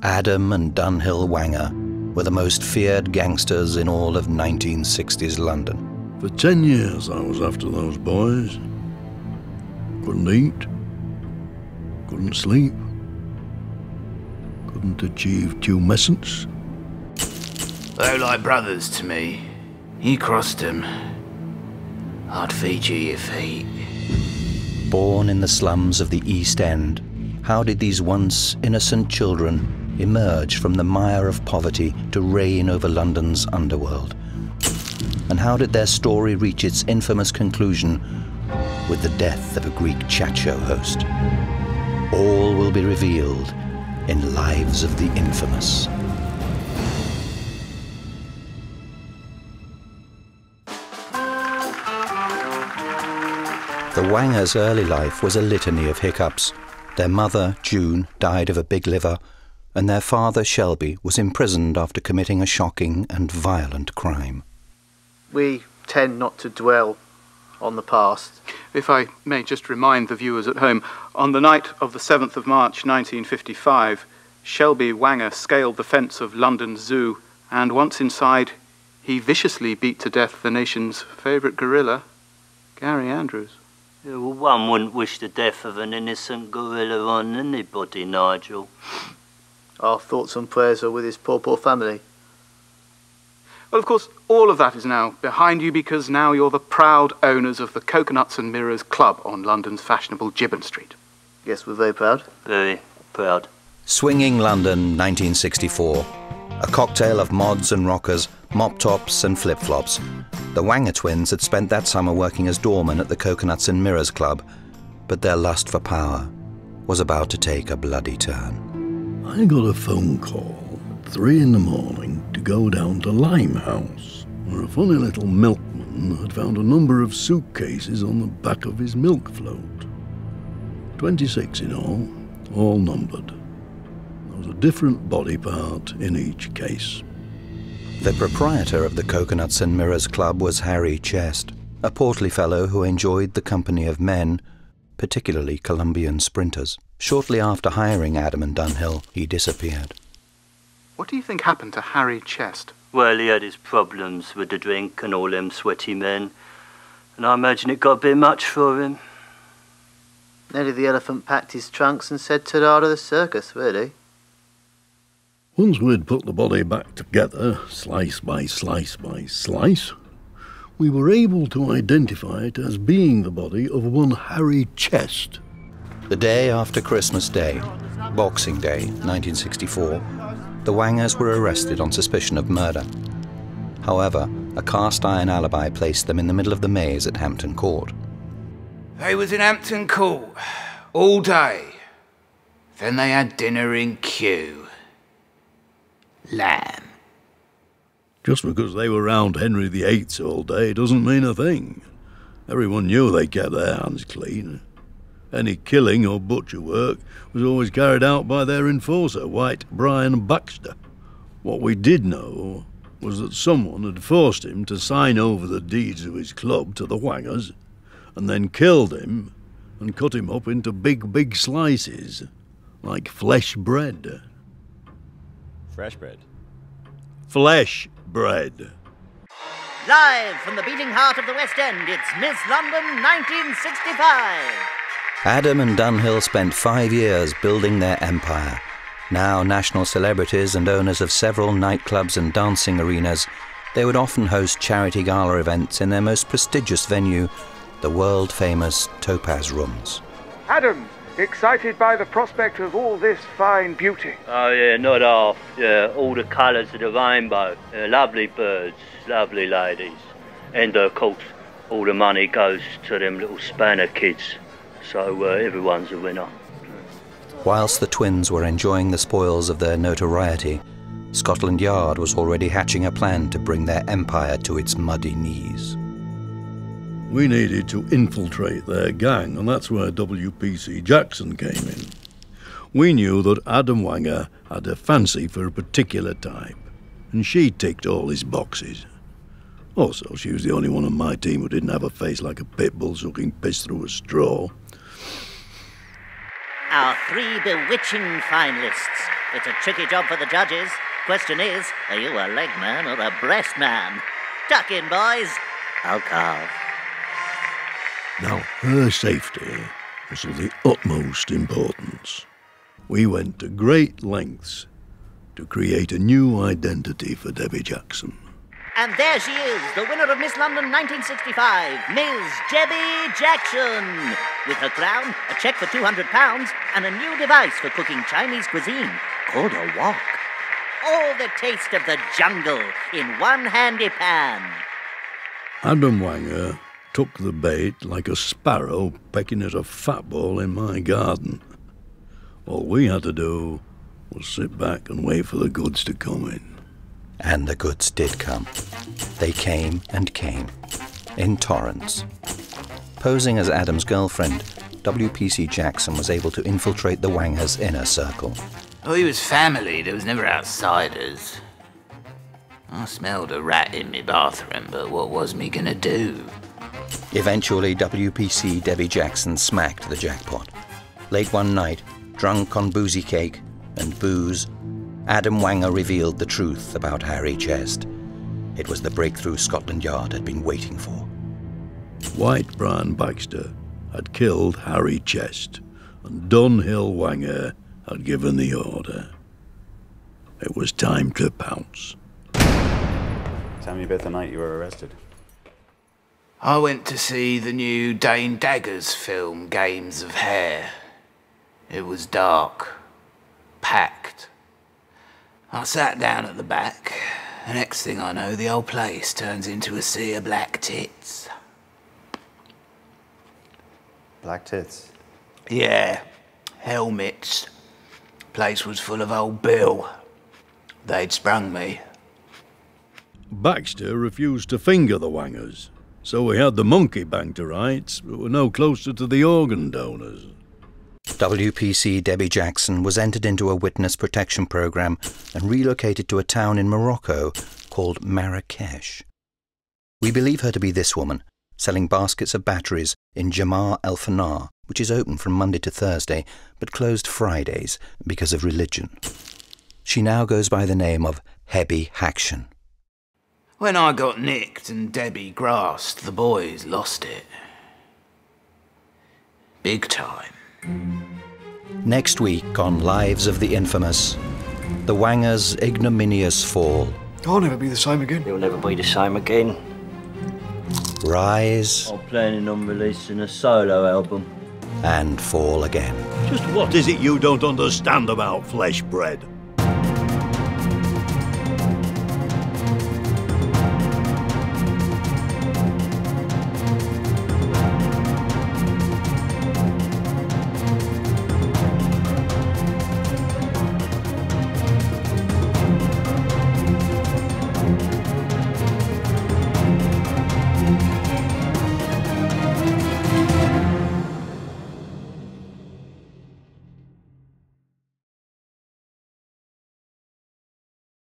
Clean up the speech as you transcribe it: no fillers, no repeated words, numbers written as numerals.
Adam and Dunhill Wanger were the most feared gangsters in all of 1960s London. For 10 years I was after those boys. Couldn't eat, couldn't sleep, couldn't achieve tumescence. They're like brothers to me. You crossed them, I'd feed you your feet. Born in the slums of the East End, how did these once innocent children emerge from the mire of poverty to reign over London's underworld? And how did their story reach its infamous conclusion with the death of a Greek chat show host? All will be revealed in Lives of the Infamous. The Wangers' early life was a litany of hiccups. Their mother, June, died of a big liver, and their father, Shelby, was imprisoned after committing a shocking and violent crime. We tend not to dwell on the past. If I may just remind the viewers at home, on the night of the 7th of March 1955, Shelby Wanger scaled the fence of London Zoo, and once inside, he viciously beat to death the nation's favourite gorilla, Gary Andrews. Yeah, well, one wouldn't wish the death of an innocent gorilla on anybody, Nigel. Our thoughts and prayers are with his poor, poor family. Well, of course, all of that is now behind you because now you're the proud owners of the Coconuts and Mirrors Club on London's fashionable Gibbon Street. Yes, we're very proud. Very proud. Swinging London, 1964. A cocktail of mods and rockers, mop-tops and flip-flops. The Wanger Twins had spent that summer working as doormen at the Coconuts and Mirrors Club, but their lust for power was about to take a bloody turn. I got a phone call at 3 in the morning to go down to Limehouse, where a funny little milkman had found a number of suitcases on the back of his milk float. 26 in all numbered. There was a different body part in each case. The proprietor of the Coconuts and Mirrors Club was Harry Chest, a portly fellow who enjoyed the company of men, particularly Colombian sprinters. Shortly after hiring Adam and Dunhill, he disappeared. What do you think happened to Harry Chest? Well, he had his problems with the drink and all them sweaty men, and I imagine it got a bit much for him. Nelly the elephant packed his trunks and said ta-da to the circus, really. Once we'd put the body back together, slice by slice by slice, we were able to identify it as being the body of one Harry Chest. The day after Christmas Day, Boxing Day, 1964, the Wangers were arrested on suspicion of murder. However, a cast-iron alibi placed them in the middle of the maze at Hampton Court. They was in Hampton Court all day. Then they had dinner in Kew. Lamb. Just because they were round Henry VIII all day doesn't mean a thing. Everyone knew they kept their hands clean. Any killing or butcher work was always carried out by their enforcer, White Brian Baxter. What we did know was that someone had forced him to sign over the deeds of his club to the Wangers, and then killed him and cut him up into big slices, like flesh bread. Fresh bread. Flesh bread. Live from the beating heart of the West End, it's Miss London 1965. Adam and Dunhill spent 5 years building their empire. Now national celebrities and owners of several nightclubs and dancing arenas, they would often host charity gala events in their most prestigious venue, the world-famous Topaz Rooms. Adam, excited by the prospect of all this fine beauty. Oh yeah, not half. Yeah, all the colours of the rainbow. Lovely birds, lovely ladies. And of course, all the money goes to them little spanner kids. So everyone's a winner. Whilst the twins were enjoying the spoils of their notoriety, Scotland Yard was already hatching a plan to bring their empire to its muddy knees. We needed to infiltrate their gang, and that's where WPC Jackson came in. We knew that Adam Wanger had a fancy for a particular type, and she ticked all his boxes. Also, she was the only one on my team who didn't have a face like a pit bull sucking piss through a straw. our 3 bewitching finalists. It's a tricky job for the judges. Question is, are you a leg man or a breast man? Tuck in, boys. I'll carve. Now, her safety was of the utmost importance. We went to great lengths to create a new identity for Debbie Jackson. And there she is, the winner of Miss London 1965, Ms. Debbie Jackson. With her crown, a cheque for £200, and a new device for cooking Chinese cuisine called a wok. All the taste of the jungle in one handy pan. Adam Wanger took the bait like a sparrow pecking at a fat ball in my garden. All we had to do was sit back and wait for the goods to come in. And the goods did come. They came and came, in torrents. Posing as Adam's girlfriend, WPC Jackson was able to infiltrate the Wangers' inner circle. Oh, he was family, there was never outsiders. I smelled a rat in me bathroom, but what was me gonna do? Eventually, WPC Debbie Jackson smacked the jackpot. Late one night, drunk on boozy cake and booze, Adam Wanger revealed the truth about Harry Chest. It was the breakthrough Scotland Yard had been waiting for. White Brian Baxter had killed Harry Chest, and Dunhill Wanger had given the order. It was time to pounce. Tell me about the night you were arrested. I went to see the new Dane Daggers film, Games of Hair. It was dark, packed. I sat down at the back, and next thing I know, the whole place turns into a sea of black tits. Black tits? Yeah, helmets. Place was full of old Bill. They'd sprung me. Baxter refused to finger the Wangers, so we had the monkey bang to rights, but were no closer to the organ donors. WPC Debbie Jackson was entered into a witness protection program and relocated to a town in Morocco called Marrakesh. We believe her to be this woman, selling baskets of batteries in Jamar El Fanar, which is open from Monday to Thursday, but closed Fridays because of religion. She now goes by the name of Hebby Haction. When I got nicked and Debbie grasped, the boys lost it. Big time. Next week on Lives of the Infamous, the Wangers' ignominious fall. I'll never be the same again. You'll never be the same again. Rise. I'm planning on releasing a solo album. And fall again. Just what is it you don't understand about flesh bread?